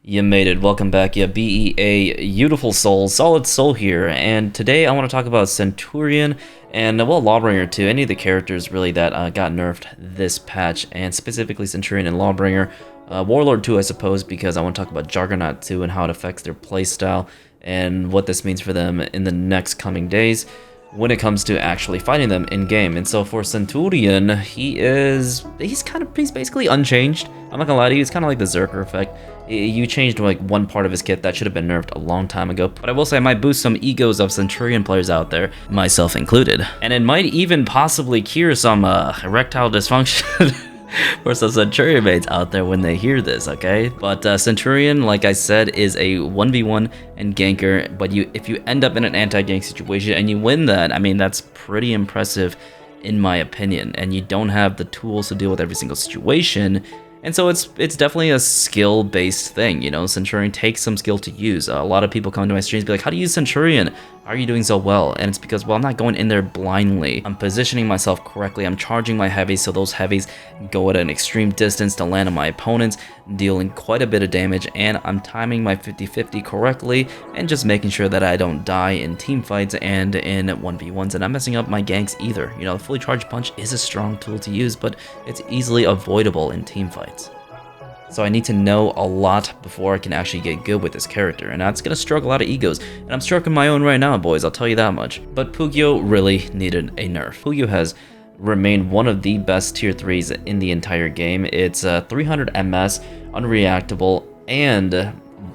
You made it. Welcome back, you BEA beautiful souls. SolidSol here, and today I want to talk about Centurion and, well, Lawbringer too. Any of the characters really that got nerfed this patch, and specifically Centurion and Lawbringer. Warlord too, I suppose, because I want to talk about Juggernaut too and how it affects their playstyle and what this means for them in the next coming days when it comes to actually fighting them in game. And so for Centurion, he's basically unchanged. I'm not gonna lie to you, it's kind of like the Zerker effect. You changed like one part of his kit that should have been nerfed a long time ago. But I will say I might boost some egos of Centurion players out there, myself included. And it might even possibly cure some erectile dysfunction for some Centurion mates out there when they hear this, okay? But Centurion, like I said, is a 1v1 and ganker, but if you end up in an anti-gank situation and you win that, I mean, that's pretty impressive in my opinion, and you don't have the tools to deal with every single situation. And so it's definitely a skill-based thing, you know. Centurion takes some skill to use. A lot of people come to my streams and be like, how do you use Centurion? How are you doing so well? And it's because, well, I'm not going in there blindly. I'm positioning myself correctly. I'm charging my heavies so those heavies go at an extreme distance to land on my opponents, dealing quite a bit of damage, and I'm timing my 50-50 correctly and just making sure that I don't die in team fights and in 1v1s, and I'm messing up my ganks either. You know, the fully charged punch is a strong tool to use, but it's easily avoidable in team fights. So I need to know a lot before I can actually get good with this character, and that's gonna stroke a lot of egos, and I'm stroking my own right now, boys, I'll tell you that much. But Pugio really needed a nerf. Pugio has remained one of the best tier 3s in the entire game. It's 300 MS, unreactable, and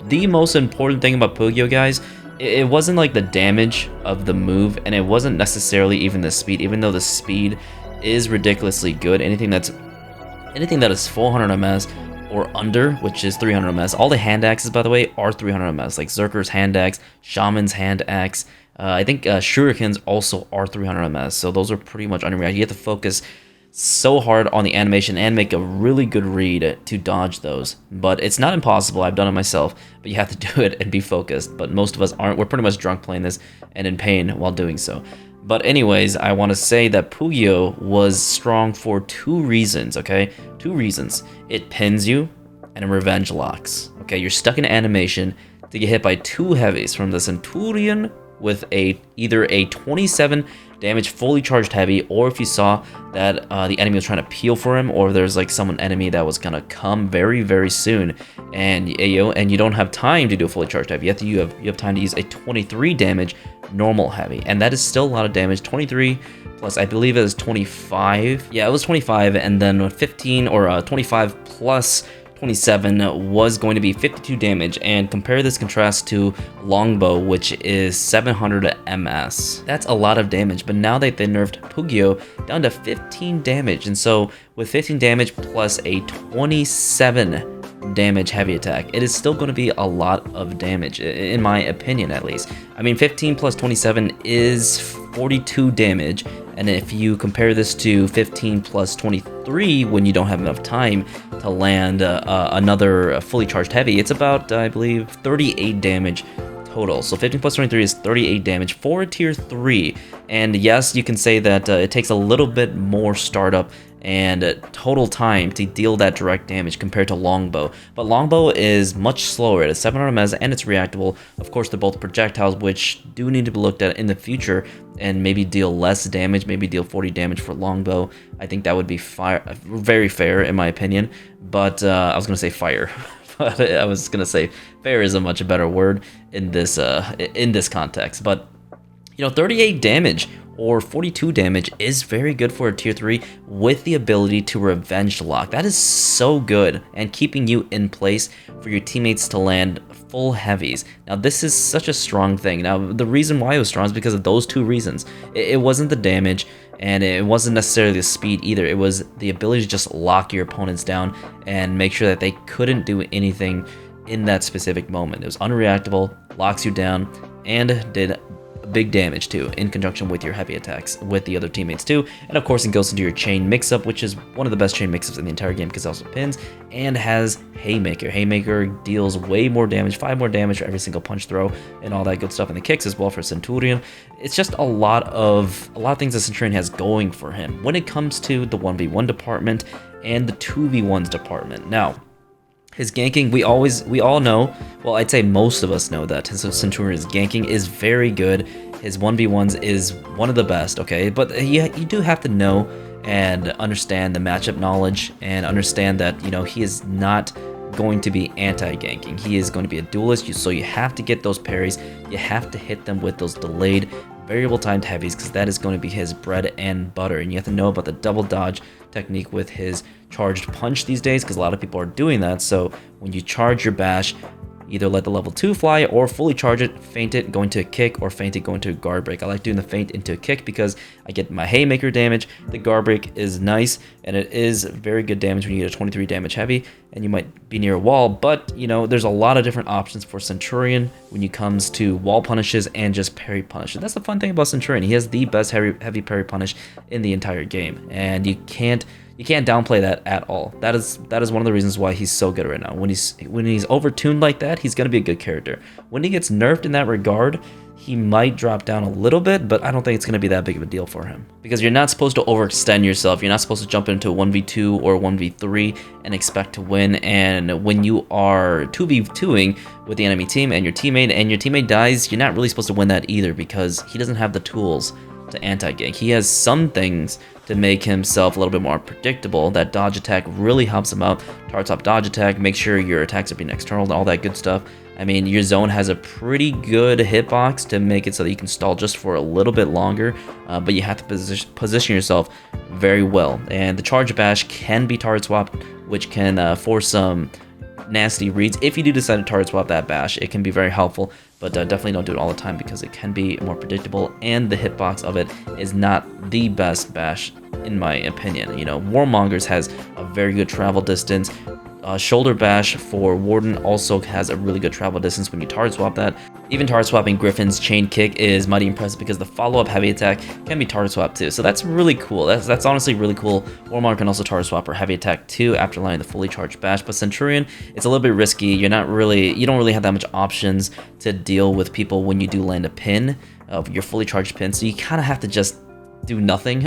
the most important thing about Pugio, guys, it wasn't like the damage of the move, and it wasn't necessarily even the speed, even though the speed is ridiculously good. Anything that is 400 MS or under, which is 300 MS. All the hand axes, by the way, are 300 MS, like Zerker's hand axe, Shaman's hand axe. I think Shurikens also are 300 MS, so those are pretty much unreactable. You have to focus so hard on the animation and make a really good read to dodge those. But it's not impossible, I've done it myself, but you have to do it and be focused. But most of us aren't. We're pretty much drunk playing this and in pain while doing so. But anyways, I want to say that Pugio was strong for two reasons, okay? Two reasons. It pins you, and it revenge locks. Okay, you're stuck in animation to get hit by two heavies from the Centurion with either a 27 damage fully charged heavy, or if you saw that the enemy was trying to peel for him, or there's like some enemy that was gonna come very, very soon, and you don't have time to do a fully charged heavy. You have time to use a 23 damage normal heavy, and that is still a lot of damage. 23 plus, I believe it was 25. Yeah, it was 25, and then 15 or 25 plus 27 was going to be 52 damage, and compare this contrast to Longbow, which is 700 MS. That's a lot of damage, but now that they nerfed Pugio down to 15 damage, and so with 15 damage plus a 27 damage heavy attack, it is still going to be a lot of damage, in my opinion at least. I mean, 15 plus 27 is 42 damage, and if you compare this to 15 plus 23 when you don't have enough time to land another fully charged heavy, it's about, I believe, 38 damage total. So 15 plus 23 is 38 damage for a tier 3. And yes, you can say that it takes a little bit more startup and total time to deal that direct damage compared to Longbow. But Longbow is much slower. It is 700 MS and it's reactable. Of course, they're both projectiles, which do need to be looked at in the future and maybe deal less damage, maybe deal 40 damage for Longbow. I think that would be very fair in my opinion. But I was going to say fire. But I was going to say fair is a much better word in this context. But, you know, 38 damage or 42 damage is very good for a tier 3 with the ability to revenge lock. That is so good, and keeping you in place for your teammates to land full heavies. Now this is such a strong thing. Now the reason why it was strong is because of those two reasons. It wasn't the damage, and it wasn't necessarily the speed either. It was the ability to just lock your opponents down and make sure that they couldn't do anything in that specific moment. It was unreactable, locks you down, and did big damage too, in conjunction with your heavy attacks with the other teammates too. And of course it goes into your chain mix-up, which is one of the best chain mix-ups in the entire game because it also pins and has Haymaker. Haymaker deals way more damage, 5 more damage for every single punch throw and all that good stuff, and the kicks as well for Centurion. It's just a lot of things that Centurion has going for him when it comes to the 1v1 department and the 2v1s department. Now, His ganking, we all know, well, I'd say most of us know that his Centurion's ganking is very good. His 1v1s is one of the best, okay? But you do have to know and understand the matchup knowledge and understand that, you know, he is not going to be anti-ganking. He is going to be a duelist, so you have to get those parries. You have to hit them with those delayed variable timed heavies, because that is going to be his bread and butter. And you have to know about the double dodge technique with his charged punch these days, because a lot of people are doing that. So when you charge your bash, either let the level 2 fly or fully charge it, feint it, go into a kick, or feint it, go into a guard break. I like doing the feint into a kick because I get my haymaker damage. The guard break is nice, and it is very good damage when you get a 23 damage heavy, and you might be near a wall. But, you know, there's a lot of different options for Centurion when it comes to wall punishes and just parry punishes. That's the fun thing about Centurion. He has the best heavy parry punish in the entire game, and you can't downplay that at all. That is one of the reasons why he's so good right now. When he's overtuned like that, he's gonna be a good character. When he gets nerfed in that regard, he might drop down a little bit, but I don't think it's gonna be that big of a deal for him. Because you're not supposed to overextend yourself. You're not supposed to jump into a 1v2 or 1v3 and expect to win. And when you are 2v2ing with the enemy team and your teammate dies, you're not really supposed to win that either, because he doesn't have the tools to anti-gank. He has some things to make himself a little bit more predictable. That dodge attack really helps him out. Target top dodge attack, make sure your attacks are being external and all that good stuff. I mean, your zone has a pretty good hitbox to make it so that you can stall just for a little bit longer, but you have to position yourself very well. And the charge bash can be target swapped, which can force some nasty reads. If you do decide to target swap that bash, it can be very helpful, but definitely don't do it all the time, because it can be more predictable, and the hitbox of it is not the best bash in my opinion. You know, Warmongers has a very good travel distance. Shoulder bash for Warden also has a really good travel distance when you target swap that. Even target swapping Griffin's chain kick is mighty impressive, because the follow-up heavy attack can be target swapped too. So that's really cool. That's honestly really cool. Warmonger can also target swap her heavy attack too after landing the fully charged bash. But Centurion, it's a little bit risky. You don't really have that much options to deal with people when you do land a pin of your fully charged pin. So you kind of have to just do nothing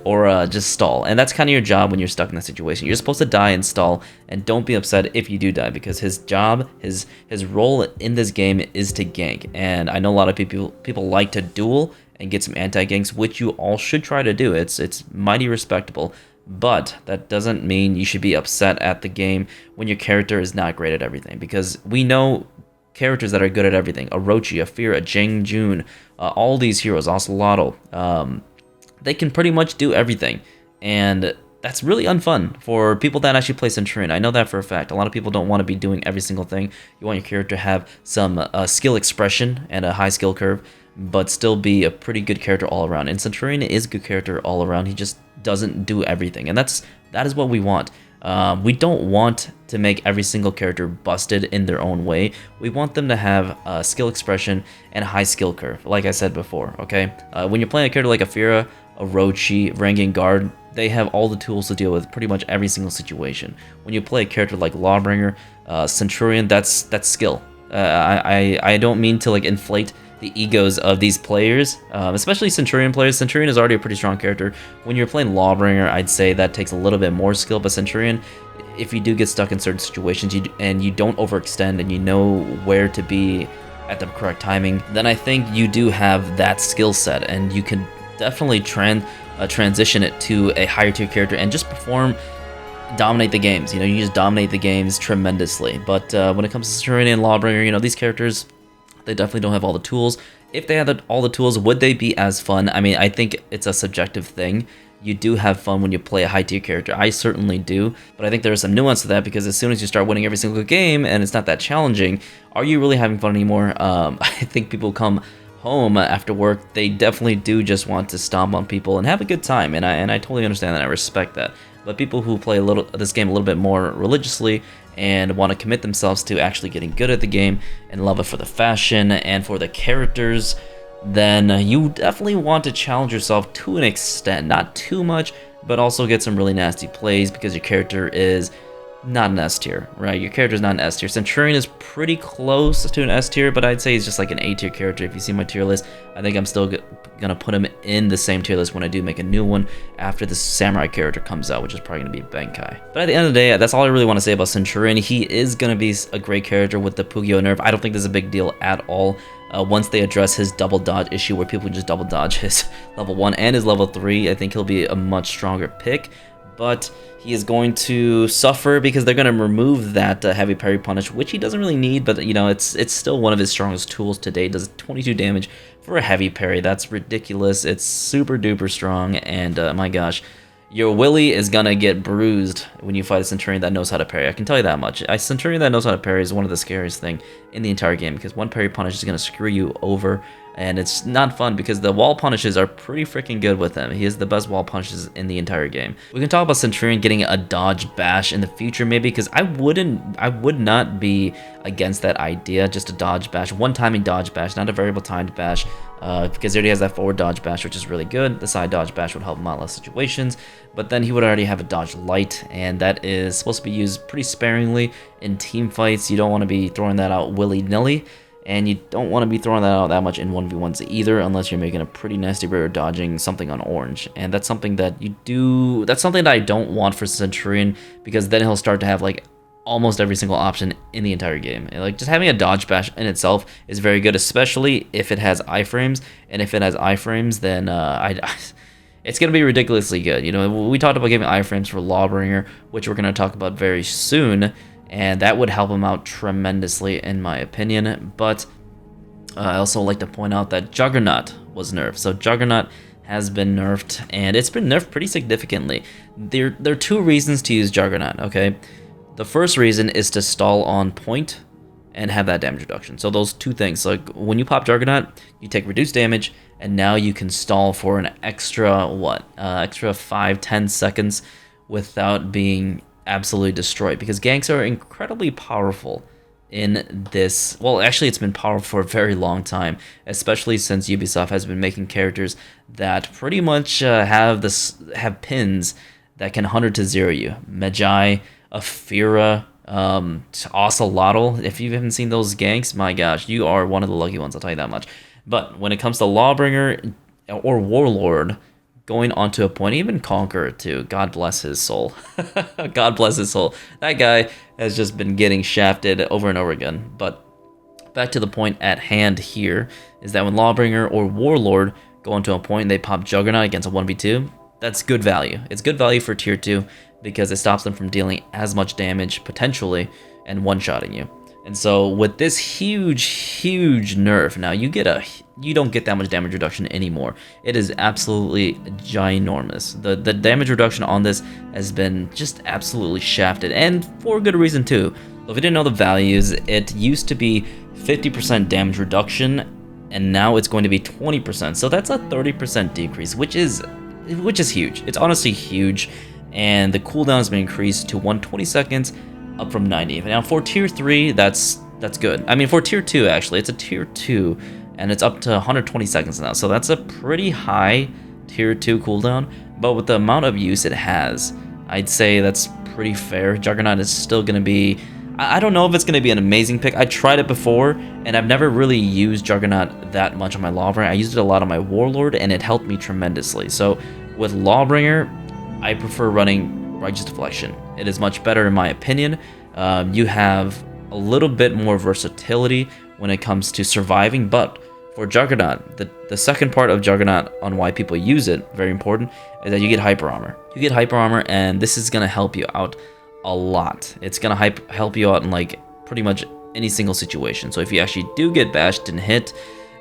or just stall, and that's kind of your job when you're stuck in that situation. You're supposed to die and stall, and don't be upset if you do die, because his job, his role in this game is to gank. And I know a lot of people like to duel and get some anti-ganks, which you all should try to do. It's mighty respectable, but that doesn't mean you should be upset at the game when your character is not great at everything, because we know characters that are good at everything. Orochi, Afira, Jang Jun, all these heroes, Ocelotl, they can pretty much do everything, and that's really unfun for people that actually play Centurion. I know that for a fact. A lot of people don't want to be doing every single thing. You want your character to have some skill expression and a high skill curve, but still be a pretty good character all around. And Centurion is a good character all around. He just doesn't do everything, and that is what we want. We don't want to make every single character busted in their own way. We want them to have skill expression and a high skill curve, like I said before, okay? When you're playing a character like Afira, Orochi, Ranging Guard, they have all the tools to deal with pretty much every single situation. When you play a character like Lawbringer, Centurion, that's skill. I don't mean to like inflate the egos of these players, especially Centurion players. Centurion is already a pretty strong character. When you're playing Lawbringer, I'd say that takes a little bit more skill, but Centurion, if you do get stuck in certain situations and you don't overextend and you know where to be at the correct timing, then I think you do have that skill set, and you can definitely transition it to a higher tier character and just dominate the games. You know, you just dominate the games tremendously. But when it comes to Centurion and Lawbringer, you know, these characters, they definitely don't have all the tools. If they had all the tools, would they be as fun? I mean, I think it's a subjective thing. You do have fun when you play a high tier character. I certainly do, but I think there's some nuance to that, because as soon as you start winning every single game and it's not that challenging, are you really having fun anymore? I think people come home after work, they definitely do just want to stomp on people and have a good time, and I totally understand that. I respect that. But people who play this game a little bit more religiously and want to commit themselves to actually getting good at the game and love it for the fashion and for the characters, then you definitely want to challenge yourself to an extent. Not too much, but also get some really nasty plays, because your character is not an S tier, right? Your character's not an S tier. Centurion is pretty close to an S tier, but I'd say he's just like an A tier character. If you see my tier list, I think I'm still gonna put him in the same tier list when I do make a new one after the samurai character comes out, which is probably gonna be Benkai. But at the end of the day, that's all I really want to say about Centurion. He is gonna be a great character with the Pugio nerf. I don't think this is a big deal at all. Once they address his double dodge issue where people just double dodge his level 1 and his level 3, I think he'll be a much stronger pick. But he is going to suffer because they're going to remove that heavy parry punish, which he doesn't really need, but you know, it's still one of his strongest tools to date. Does 22 damage for a heavy parry. That's ridiculous. It's super duper strong, and my gosh, your willy is gonna get bruised when you fight a Centurion that knows how to parry. I can tell you that much. A Centurion that knows how to parry is one of the scariest thing in the entire game, because one parry punish is gonna screw you over, and it's not fun because the wall punishes are pretty freaking good with him. He has the best wall punishes in the entire game. We can talk about Centurion getting a dodge bash in the future maybe, because I would not be against that idea, just a dodge bash, one timing dodge bash, not a variable timed bash, because he already has that forward dodge bash, which is really good. The side dodge bash would help him out in less situations, but then he would already have a dodge light, and that is supposed to be used pretty sparingly in team fights. You don't want to be throwing that out willy-nilly, and you don't want to be throwing that out that much in 1v1s either, unless you're making a pretty nasty rare dodging something on orange. And that's something that you do, that's something that I don't want for Centurion, because then he'll start to have like almost every single option in the entire game. And, like, just having a dodge bash in itself is very good, especially if it has iframes. And if it has iframes, then it's going to be ridiculously good. You know, we talked about giving iframes for Lawbringer, which we're going to talk about very soon, and that would help him out tremendously in my opinion. But I also like to point out that Juggernaut was nerfed. So Juggernaut has been nerfed, and it's been nerfed pretty significantly. There are two reasons to use Juggernaut, okay? The first reason is to stall on point and have that damage reduction. So those two things, like when you pop Juggernaut, you take reduced damage, and now you can stall for an extra, extra 5-10 seconds without being absolutely destroyed, because ganks are incredibly powerful in this. Well, actually, it's been powerful for a very long time, especially since Ubisoft has been making characters that pretty much have pins that can 100 to 0 you. Magi, Afira, Ocelotl. If you haven't seen those ganks, my gosh, you are one of the lucky ones, I'll tell you that much. But when it comes to Lawbringer or Warlord, going onto a point, even Conqueror too, God bless his soul. God bless his soul. That guy has just been getting shafted over and over again. But back to the point at hand here, is that when Lawbringer or Warlord go onto a point and they pop Juggernaut against a 1v2, that's good value. It's good value for tier 2 because it stops them from dealing as much damage, potentially, and one-shotting you. And so with this huge nerf, now you don't get that much damage reduction anymore. It is absolutely ginormous. The damage reduction on this has been just absolutely shafted, and for good reason too. So if you didn't know the values, it used to be 50% damage reduction, and now it's going to be 20%. So that's a 30% decrease, which is huge. It's honestly huge, and the cooldown has been increased to 120 seconds, up from 90. Now for tier 3, that's good. I mean, for tier 2 actually, it's a tier 2, and it's up to 120 seconds now. So that's a pretty high tier 2 cooldown, but with the amount of use it has, I'd say that's pretty fair. Juggernaut is still gonna be, I don't know if it's gonna be an amazing pick. I tried it before, and I've never really used Juggernaut that much on my Lawbringer. I used it a lot on my Warlord, and it helped me tremendously. So with Lawbringer, I prefer running Righteous Deflection. It is much better in my opinion. You have a little bit more versatility when it comes to surviving, but for Juggernaut, the second part of Juggernaut on why people use it, very important, is that you get hyper armor. You get hyper armor, and this is gonna help you out a lot. It's gonna help you out in like pretty much any single situation. So if you actually do get bashed and hit,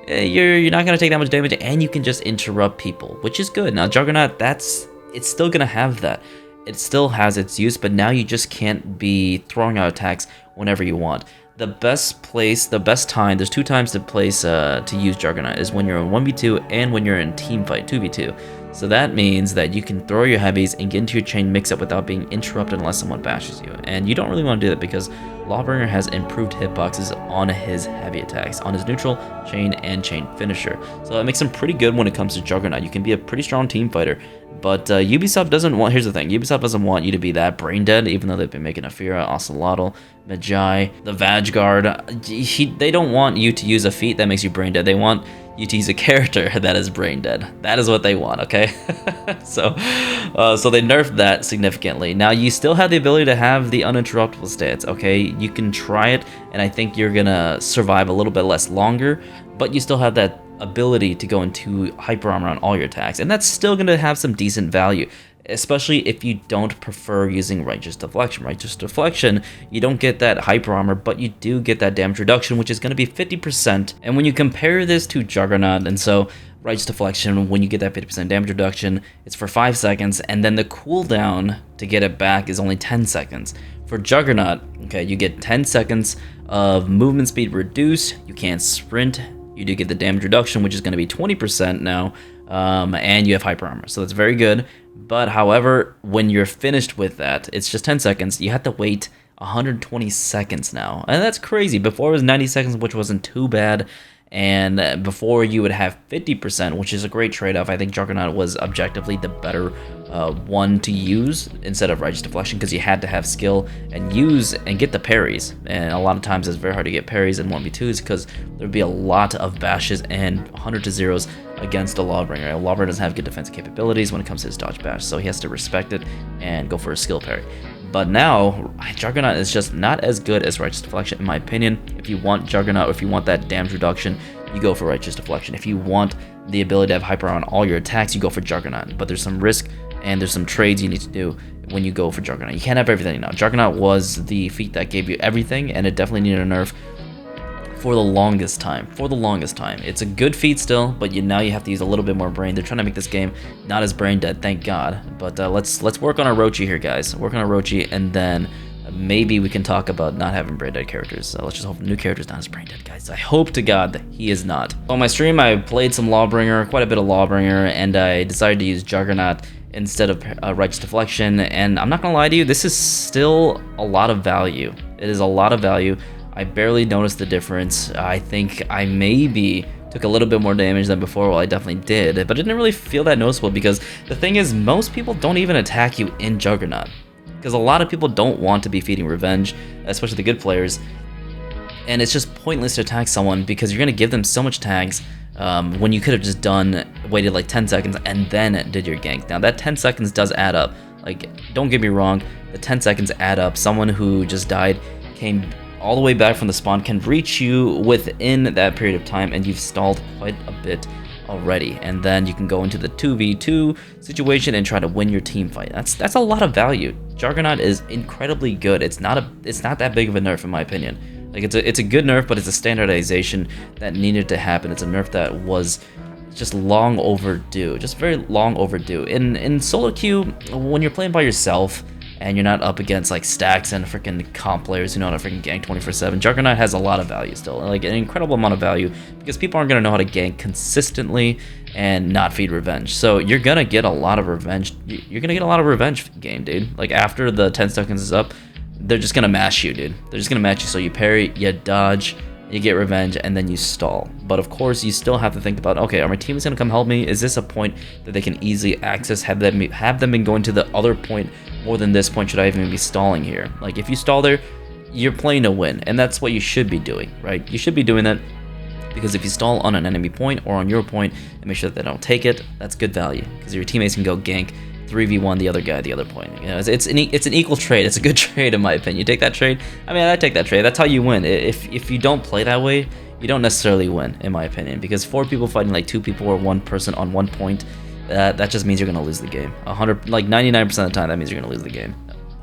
you're not gonna take that much damage, and you can just interrupt people, which is good. Now Juggernaut, it's still gonna have that. It still has its use, but now you just can't be throwing out attacks whenever you want. The best place, the best time, there's 2 times to place to use Juggernaut is when you're in 1v2 and when you're in team fight, 2v2. So that means that you can throw your heavies and get into your chain mix-up without being interrupted unless someone bashes you. And you don't really want to do that because Lawbringer has improved hitboxes on his heavy attacks, on his neutral, chain, and chain finisher. So that makes him pretty good when it comes to Juggernaut. You can be a pretty strong team fighter. But Ubisoft doesn't want, here's the thing, Ubisoft doesn't want you to be that brain dead, even though they've been making Afira, Ocelotl, Magi, the Vagguard. They don't want you to use a feat that makes you brain dead. They want you to use a character that is brain dead. That is what they want, okay? So they nerfed that significantly. Now, you still have the ability to have the uninterruptible stance, okay? You can try it, and I think you're gonna survive a little bit less longer, but you still have that ability to go into hyper armor on all your attacks, and that's still going to have some decent value, especially if you don't prefer using righteous deflection. Righteous deflection, you don't get that hyper armor, but you do get that damage reduction, which is going to be 50%. And when you compare this to Juggernaut, and so righteous deflection, when you get that 50% damage reduction, it's for 5 seconds, and then the cooldown to get it back is only 10 seconds. For Juggernaut, okay, you get 10 seconds of movement speed reduced, you can't sprint, you do get the damage reduction, which is going to be 20% now, and you have hyper armor, so that's very good. But however, when you're finished with that, it's just 10 seconds. You have to wait 120 seconds now, and that's crazy. Before it was 90 seconds, which wasn't too bad, and before you would have 50%, which is a great trade-off. I think Juggernaut was objectively the better one to use instead of righteous deflection, because you had to have skill and use and get the parries, and a lot of times it's very hard to get parries in 1v2s because there'd be a lot of bashes and 100 to 0s against a Lawbringer. A Lawbringer doesn't have good defensive capabilities when it comes to his dodge bash, so he has to respect it and go for a skill parry. But now, Juggernaut is just not as good as Righteous Deflection, in my opinion. If you want Juggernaut, if you want that damage reduction, you go for Righteous Deflection. If you want the ability to have hyper on all your attacks, you go for Juggernaut. But there's some risk and there's some trades you need to do when you go for Juggernaut. You can't have everything now. Juggernaut was the feat that gave you everything, and it definitely needed a nerf for the longest time. It's a good feat still, but now you have to use a little bit more brain. They're trying to make this game not as brain dead, thank God. But let's work on our Orochi here, guys. Work on our Orochi, and then maybe we can talk about not having brain dead characters. So let's just hope the new character's not as brain dead, guys. I hope to God that he is not. On my stream, I played some Lawbringer, quite a bit of Lawbringer, and I decided to use Juggernaut instead of Righteous Deflection. And I'm not gonna lie to you, this is still a lot of value. It is a lot of value. I barely noticed the difference. I think I maybe took a little bit more damage than before. Well, I definitely did, but it didn't really feel that noticeable because the thing is, most people don't even attack you in Juggernaut. Because a lot of people don't want to be feeding revenge, especially the good players. And it's just pointless to attack someone because you're going to give them so much tags when you could have just waited like 10 seconds and then did your gank. Now that 10 seconds does add up. Like, don't get me wrong, the 10 seconds add up. Someone who just died came all the way back from the spawn can reach you within that period of time, and you've stalled quite a bit already. And then you can go into the 2v2 situation and try to win your team fight. That's a lot of value. Juggernaut is incredibly good. It's not that big of a nerf in my opinion. Like, it's a good nerf, but it's a standardization that needed to happen. It's a nerf that was just long overdue, just very long overdue. In solo queue, when you're playing by yourself and you're not up against like stacks and freaking comp players who know how to freaking gank 24/7, Juggernaut has a lot of value still, like an incredible amount of value, because people aren't gonna know how to gank consistently and not feed revenge. So you're gonna get a lot of revenge. You're gonna get a lot of revenge game, dude. Like, after the 10 seconds is up, they're just gonna mash you, dude. They're just gonna mash you. So you parry, you dodge, you get revenge, and then you stall. But of course, you still have to think about, okay, are my teammates gonna come help me? Is this a point that they can easily access? Have them been going to the other point more than this point? Should I even be stalling here? Like, if you stall there, you're playing to win, and that's what you should be doing, right? You should be doing that, because if you stall on an enemy point or on your point and make sure that they don't take it, that's good value, because your teammates can go gank 3v1 the other guy at the other point. You know, it's an equal trade. It's a good trade in my opinion. You take that trade. I mean, I take that trade. That's how you win. If you don't play that way, you don't necessarily win, in my opinion, because 4 people fighting like 2 people or 1 person on 1 point, that just means you're gonna lose the game. 99% of the time, that means you're gonna lose the game,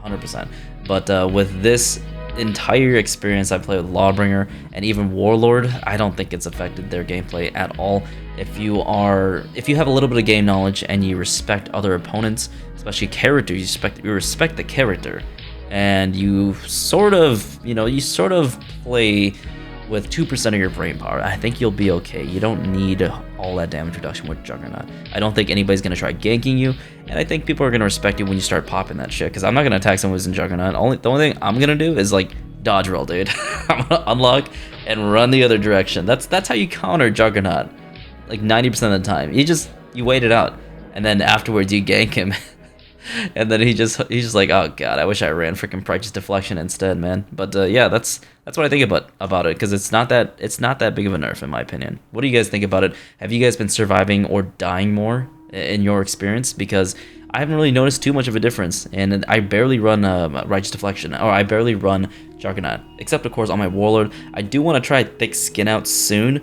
100%. But with this entire experience I played with Lawbringer and even Warlord, I don't think it's affected their gameplay at all. If you have a little bit of game knowledge and you respect other opponents, especially characters, you respect the character, and you sort of play with 2% of your brain power. I think you'll be okay. You don't need all that damage reduction with Juggernaut. I don't think anybody's going to try ganking you, and I think people are going to respect you when you start popping that shit, because I'm not going to attack someone who's in Juggernaut. The only thing I'm going to do is, like, dodge roll, dude. I'm going to unlock and run the other direction. That's how you counter Juggernaut, like 90% of the time. You wait it out, and then afterwards you gank him. And then he's just like, oh god, I wish I ran freaking Righteous Deflection instead, man. But yeah, that's what I think about it, because it's not that big of a nerf in my opinion. What do you guys think about it? Have you guys been surviving or dying more in your experience? Because I haven't really noticed too much of a difference, and I barely run Righteous Deflection, or I barely run Juggernaut, except of course on my Warlord. I do want to try Thick Skin out soon,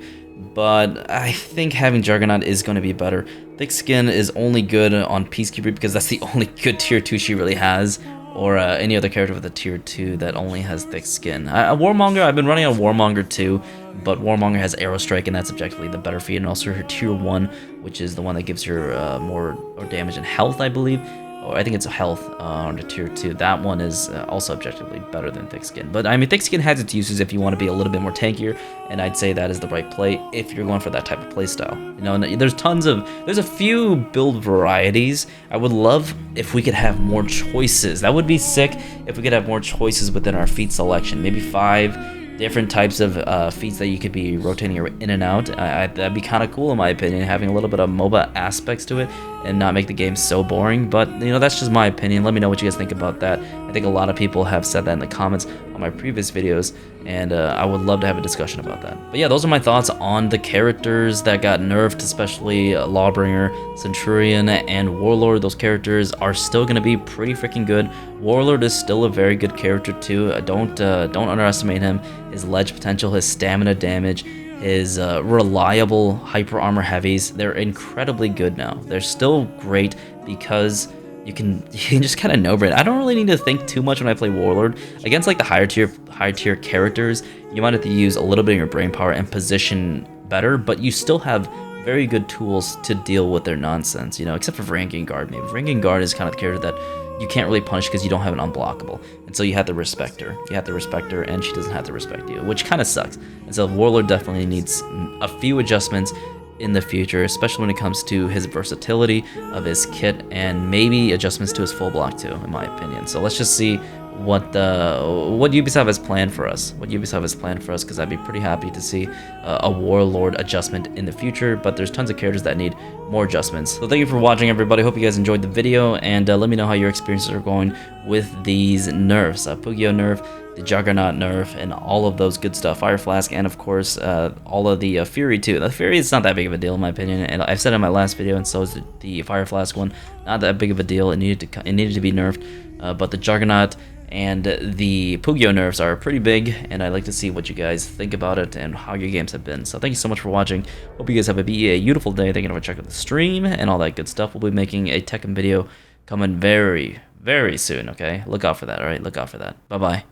but I think having Juggernaut is going to be better. Thick Skin is only good on Peacekeeper because that's the only good tier 2 she really has, or any other character with a tier 2 that only has Thick Skin. Warmonger, I've been running on Warmonger too, but Warmonger has Arrow Strike, and that's objectively the better feat, and also her tier 1, which is the one that gives her more damage and health, I believe. Or I think it's a health on the tier 2. That one is also objectively better than Thick Skin. But I mean, Thick Skin has its uses if you want to be a little bit more tankier, and I'd say that is the right play if you're going for that type of play style. You know, and there's a few build varieties. I would love if we could have more choices. That would be sick if we could have more choices within our feat selection. Maybe 5 different types of feats that you could be rotating in and out. That'd be kind of cool in my opinion, having a little bit of MOBA aspects to it and not make the game so boring. But you know, that's just my opinion. Let me know what you guys think about that. I think a lot of people have said that in the comments on my previous videos, and I would love to have a discussion about that. But yeah, those are my thoughts on the characters that got nerfed, especially Lawbringer, Centurion, and Warlord. Those characters are still going to be pretty freaking good. Warlord is still a very good character too. Don't underestimate him. His ledge potential, his stamina damage, his reliable hyper armor heavies, they're incredibly good now. They're still great because you can just kind of no-brain. I don't really need to think too much when I play Warlord. Against like the higher tier characters, you might have to use a little bit of your brain power and position better, but you still have very good tools to deal with their nonsense, you know, except for Ranking Guard maybe. Ranking Guard is kind of the character that you can't really punish because you don't have an unblockable, and so you have to respect her. You have to respect her, and she doesn't have to respect you, which kind of sucks. And so Warlord definitely needs a few adjustments in the future, especially when it comes to his versatility of his kit, and maybe adjustments to his full block too, in my opinion. So let's just see what Ubisoft has planned for us. Because I'd be pretty happy to see a Warlord adjustment in the future. But there's tons of characters that need more adjustments. So thank you for watching, everybody. Hope you guys enjoyed the video, and let me know how your experiences are going with these nerfs. Pugio nerf, the Juggernaut nerf, and all of those good stuff. Fire Flask, and of course all of the Fury too. The Fury is not that big of a deal in my opinion, and I've said it in my last video, and so is the Fire Flask one. Not that big of a deal. It needed to be nerfed, but the Juggernaut and the Pugio nerfs are pretty big, and I'd like to see what you guys think about it and how your games have been. So thank you so much for watching. Hope you guys have a beautiful day. Thank you for checking out the stream and all that good stuff. We'll be making a Tekken video coming very, very soon, okay? Look out for that, alright? Look out for that. Bye-bye.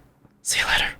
See you later.